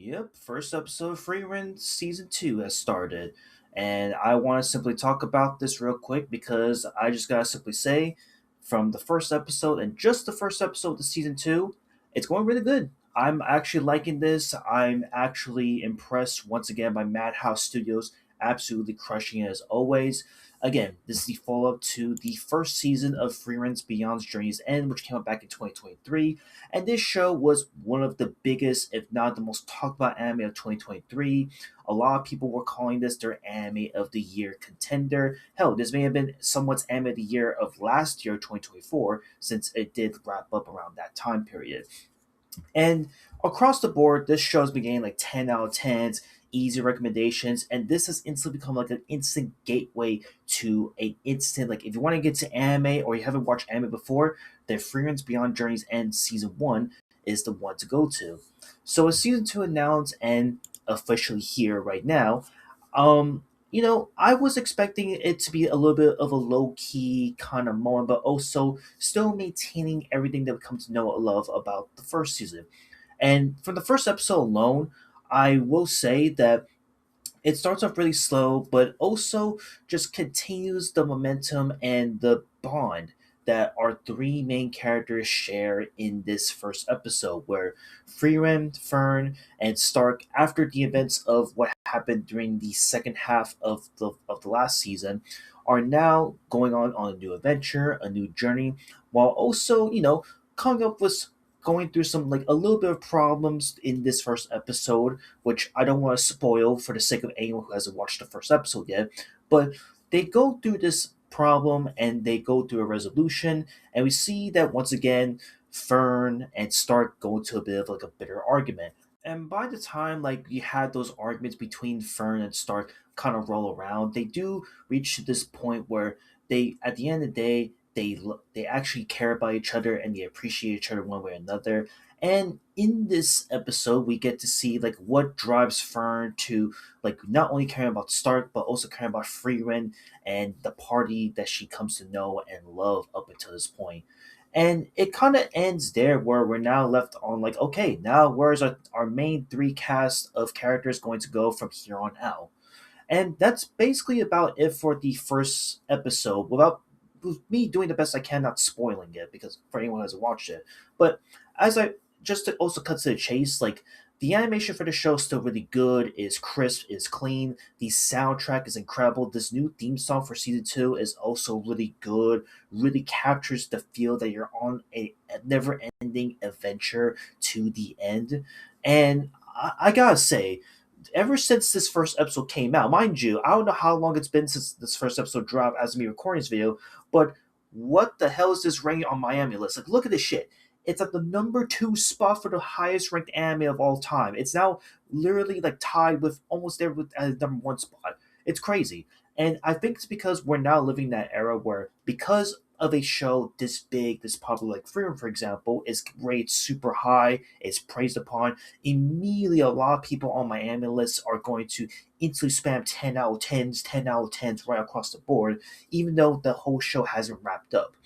Yep, first episode of Frieren season 2 has started. And I want to simply talk about this real quick because I just gotta simply say, from the first episode and just the first episode of the season 2, it's going really good. I'm actually liking this. I'm actually impressed once again by Madhouse Studios, absolutely crushing it as always. Again, this is the follow up to the first season of Freeren's Beyond's Journey's End, which came out back in 2023, and this show was one of the biggest, if not the most talked about anime of 2023. A lot of people were calling this their anime of the year contender. Hell, this may have been someone's anime of the year of last year, 2024, since it did wrap up around that time period. And across the board, this show's been getting like 10 out of 10s, easy recommendations, and this has instantly become like an instant gateway to an instant, like if you want to get to anime or you haven't watched anime before, then Freeman's Beyond Journey's End Season 1 is the one to go to. So with Season 2 announced and officially here right now, I was expecting it to be a little bit of a low key kind of moment, but also still maintaining everything that we come to know and love about the first season. And from the first episode alone, I will say that it starts off really slow, but also just continues the momentum and the bond that our three main characters share in this first episode, where Frieren, Fern, and Stark, after the events of what happened during the second half of the last season, are now going on a new adventure, a new journey, while also, coming up with going through some like a little bit of problems in this first episode, which I don't want to spoil for the sake of anyone who hasn't watched the first episode yet. But they go through this problem and they go through a resolution, and we see that once again, Fern and Stark go into a bit of like a bitter argument. And by the time like you had those arguments between Fern and Stark kind of roll around, they do reach to this point where they, at the end of the day, they actually care about each other and they appreciate each other one way or another. And in this episode, we get to see like what drives Fern to like not only caring about Stark but also caring about Frieren and the party that she comes to know and love up until this point. And it kind of ends there where we're now left on like, okay, now where's our main three cast of characters going to go from here on out? And that's basically about it for the first episode, without with me doing the best I can, not spoiling it, because for anyone who hasn't watched it. But as I just to also cut to the chase, like the animation for the show is still really good, is crisp, is clean. The soundtrack is incredible. This new theme song for season 2 is also really good, really captures the feel that you're on a never ending adventure to the end. And I gotta say, ever since this first episode came out, mind you, I don't know how long it's been since this first episode dropped as me recording this video, but what the hell is this ranking on Miami list? Like, look at this shit. It's at the number 2 spot for the highest ranked anime of all time. It's now literally like tied with almost there with at the number 1 spot. It's crazy. And I think it's because we're now living that era where, because of a show this big, this popular, like Freedom, for example, is rated super high, is praised upon, immediately a lot of people on my anime list are going to instantly spam 10 out of 10s, 10 out of 10s right across the board, even though the whole show hasn't wrapped up.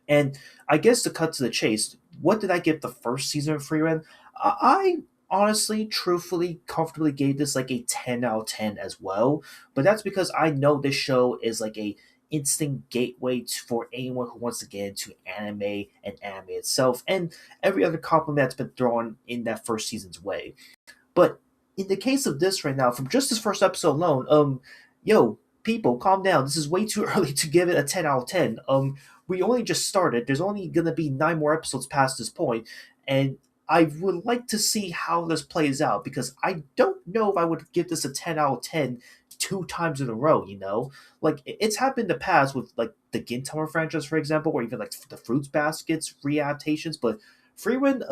And I guess to cut to the chase, what did I give the first season of Free Run? I honestly, truthfully, comfortably gave this like a 10 out of 10 as well. But that's because I know this show is like a instant gateway for anyone who wants to get into anime and anime itself and every other compliment that's been thrown in that first season's way. But in the case of this right now, from just this first episode alone, yo, people, calm down. This is way too early to give it a 10 out of 10. We only just started. There's only gonna be 9 more episodes past this point, and I would like to see how this plays out because I don't know if I would give this a 10 out of 10 2 times in a row, Like it's happened in the past with like the Gintama franchise, for example, or even like the Fruits Baskets readaptations, but Freewind,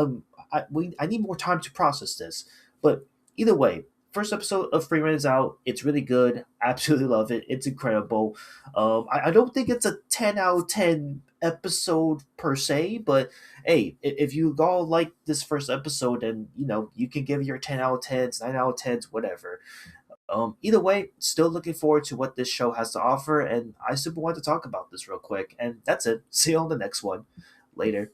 I need more time to process this. But either way, first episode of Freeman is out. It's really good. Absolutely love it. It's incredible. I don't think it's a 10 out of 10 episode per se, but hey, if you all like this first episode, then you can give your 10 out of 10s, 9 out of 10s, whatever. Either way, still looking forward to what this show has to offer, and I simply want to talk about this real quick. And that's it. See you on the next one. Later.